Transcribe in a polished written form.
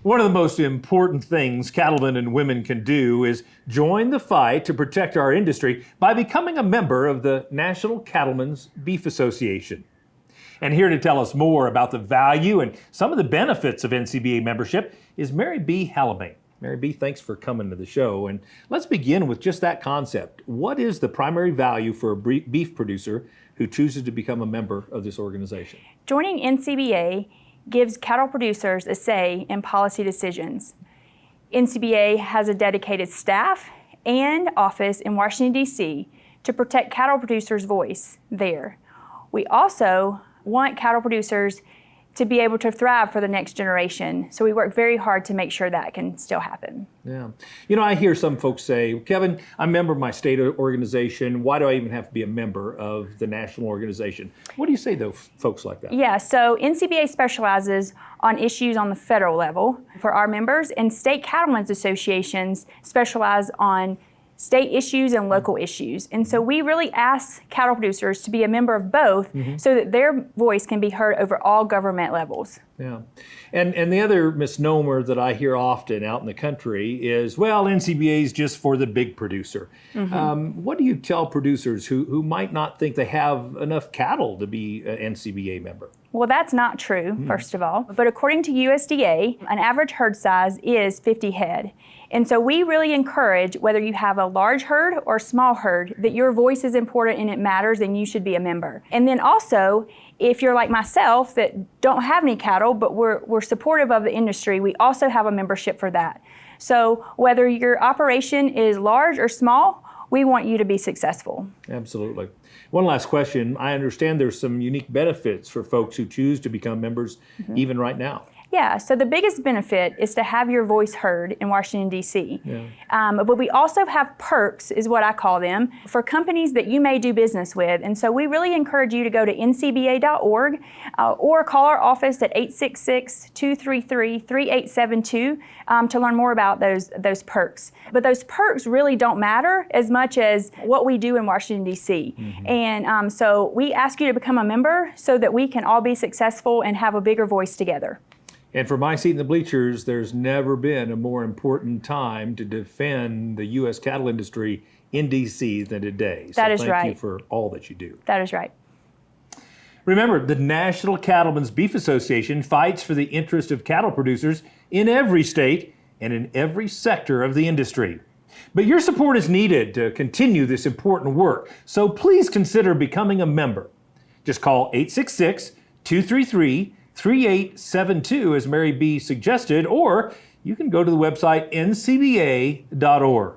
One of the most important things cattlemen and women can do is join the fight to protect our industry by becoming a member of the National Cattlemen's Beef Association. And here to tell us more about the value and some of the benefits of NCBA membership is Mary B. Hallamay. Mary B., thanks for coming to the show. And let's begin with just that concept. What is the primary value for a beef producer who chooses to become a member of this organization? Joining NCBA gives cattle producers a say in policy decisions. NCBA has a dedicated staff and office in Washington, D.C. to protect cattle producers' voice there. We also want cattle producers to be able to thrive for the next generation. So we work very hard to make sure that can still happen. Yeah. You know, I hear some folks say, Kevin, I'm a member of my state organization. Why do I even have to be a member of the national organization? What do you say to folks like that? Yeah, so NCBA specializes on issues on the federal level for our members, and state cattlemen's associations specialize on state issues and local issues. And so we really ask cattle producers to be a member of both so that their voice can be heard over all government levels. Yeah. And the other misnomer that I hear often out in the country is, well, NCBA is just for the big producer. What do you tell producers who might not think they have enough cattle to be an NCBA member? Well, that's not true, first of all. But according to USDA, an average herd size is 50 head. And so we really encourage, whether you have a large herd or small herd, that your voice is important and it matters and you should be a member. And then also, if you're like myself that don't have any cattle, but we're supportive of the industry, we also have a membership for that. So whether your operation is large or small, we want you to be successful. Absolutely. One last question. I understand there's some unique benefits for folks who choose to become members even right now. Yeah, so the biggest benefit is to have your voice heard in Washington, D.C. Yeah. But we also have perks, is what I call them, for companies that you may do business with. And so we really encourage you to go to ncba.org or call our office at 866-233-3872 to learn more about those perks. But those perks really don't matter as much as what we do in Washington, D.C. And so we ask you to become a member so that we can all be successful and have a bigger voice together. And for my seat in the bleachers, there's never been a more important time to defend the U.S. cattle industry in D.C. than today. That is right. Thank you for all that you do. That is right. Remember, the National Cattlemen's Beef Association fights for the interest of cattle producers in every state and in every sector of the industry. But your support is needed to continue this important work, so please consider becoming a member. Just call 866-233-3872, as Mary B. suggested, or you can go to the website ncba.org.